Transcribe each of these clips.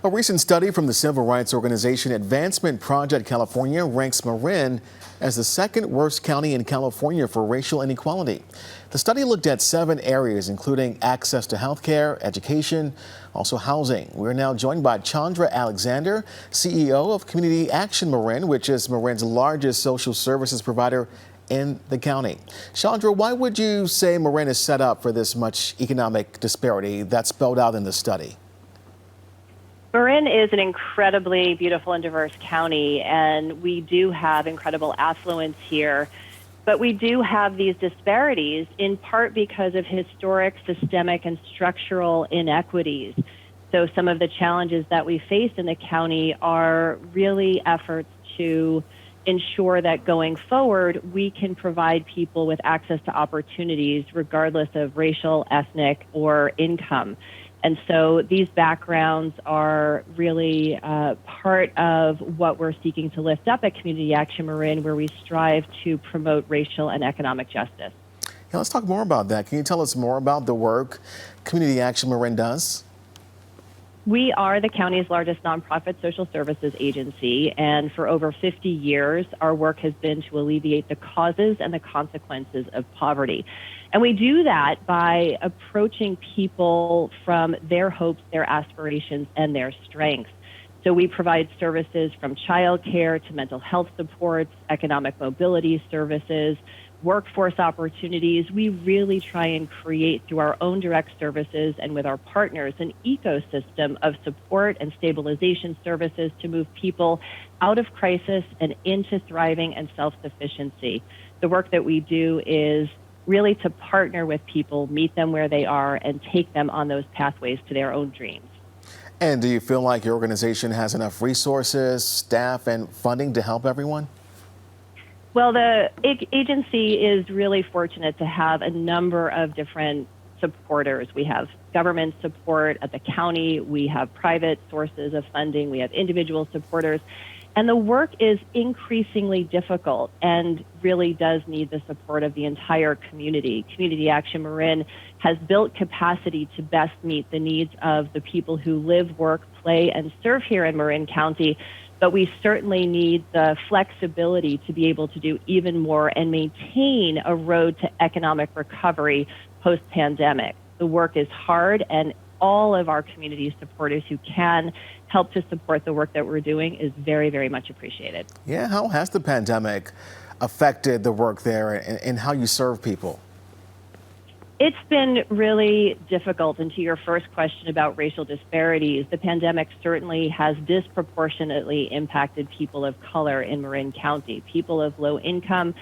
A recent study from the civil rights organization Advancement Project California ranks Marin as the second worst county in California for racial inequality. The study looked at 7 areas, including access to health care, education, also housing. We're now joined by Chandra Alexander, CEO of Community Action Marin, which is Marin's largest social services provider in the county. Chandra, why would you say Marin is set up for this much economic disparity that's spelled out in the study? Marin is an incredibly beautiful and diverse county, and we do have incredible affluence here. But we do have these disparities in part because of historic, systemic, and structural inequities. So some of the challenges that we face in the county are really efforts to ensure that going forward, we can provide people with access to opportunities regardless of racial, ethnic, or income. And so these backgrounds are really part of what we're seeking to lift up at Community Action Marin, where we strive to promote racial and economic justice. Yeah, let's talk more about that. Can you tell us more about the work Community Action Marin does? We are the county's largest nonprofit social services agency, and for over 50 years, our work has been to alleviate the causes and the consequences of poverty. And we do that by approaching people from their hopes, their aspirations, and their strengths. So we provide services from childcare to mental health supports, economic mobility services, workforce opportunities. We really try and create through our own direct services and with our partners an ecosystem of support and stabilization services to move people out of crisis and into thriving and self-sufficiency. The work that we do is really to partner with people, meet them where they are, and take them on those pathways to their own dreams. And do you feel like your organization has enough resources, staff, and funding to help everyone? Well, the agency is really fortunate to have a number of different supporters. We have government support at the county, we have private sources of funding, we have individual supporters, and the work is increasingly difficult and really does need the support of the entire community. Community Action Marin has built capacity to best meet the needs of the people who live, work, play, and serve here in Marin County. But we certainly need the flexibility to be able to do even more and maintain a road to economic recovery post-pandemic. The work is hard, and all of our community supporters who can help to support the work that we're doing is very, very much appreciated. Yeah, how has the pandemic affected the work there and how you serve people? It's been really difficult. And to your first question about racial disparities, the pandemic certainly has disproportionately impacted people of color in Marin County, people of low income,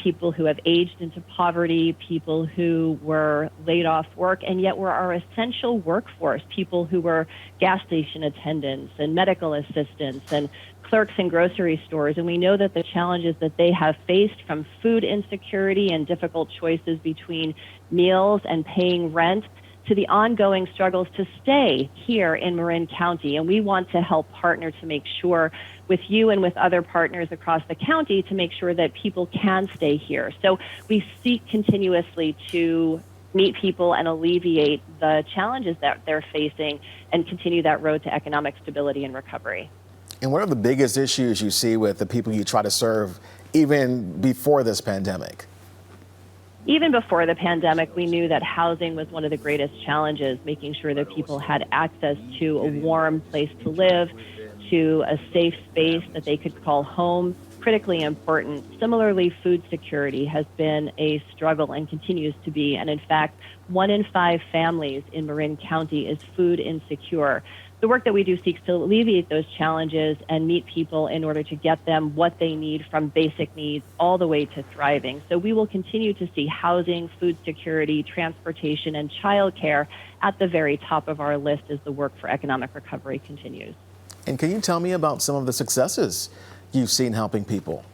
people who have aged into poverty, people who were laid off work, and yet were our essential workforce, people who were gas station attendants and medical assistants and clerks in grocery stores. And we know that the challenges that they have faced, from food insecurity and difficult choices between meals and paying rent, to the ongoing struggles to stay here in Marin County. And we want to help partner to make sure, with you and with other partners across the county, to make sure that people can stay here. So we seek continuously to meet people and alleviate the challenges that they're facing and continue that road to economic stability and recovery. And what are the biggest issues you see with the people you try to serve even before this pandemic? Even before the pandemic, we knew that housing was one of the greatest challenges, making sure that people had access to a warm place to live, to a safe space that they could call home, critically important. Similarly, food security has been a struggle and continues to be. And in fact, 1 in 5 families in Marin County is food insecure. The work that we do seeks to alleviate those challenges and meet people in order to get them what they need, from basic needs all the way to thriving. So we will continue to see housing, food security, transportation, and childcare at the very top of our list as the work for economic recovery continues. And can you tell me about some of the successes you've seen helping people?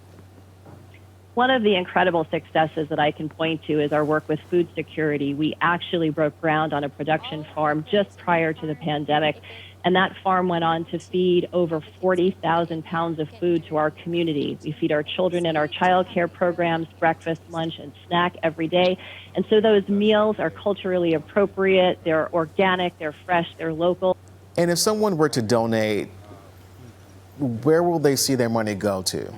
One of the incredible successes that I can point to is our work with food security. We actually broke ground on a production farm just prior to the pandemic, and that farm went on to feed over 40,000 pounds of food to our community. We feed our children in our child care programs, breakfast, lunch, and snack every day. And so those meals are culturally appropriate, they're organic, they're fresh, they're local. And if someone were to donate, where will they see their money go to?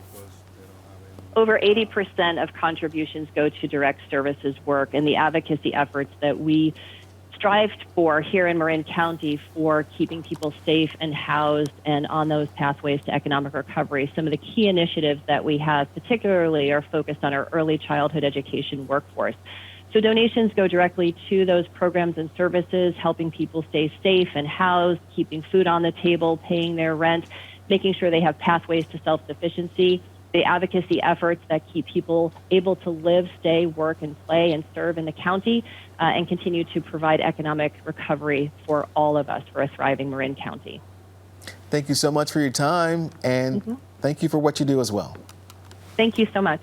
Over 80% of contributions go to direct services work and the advocacy efforts that we strived for here in Marin County for keeping people safe and housed and on those pathways to economic recovery. Some of the key initiatives that we have particularly are focused on our early childhood education workforce. So donations go directly to those programs and services, helping people stay safe and housed, keeping food on the table, paying their rent, making sure they have pathways to self-sufficiency, the advocacy efforts that keep people able to live, stay, work, and play and serve in the county, and continue to provide economic recovery for all of us for a thriving Marin County. Thank you so much for your time, and thank you for what you do as well. Thank you so much.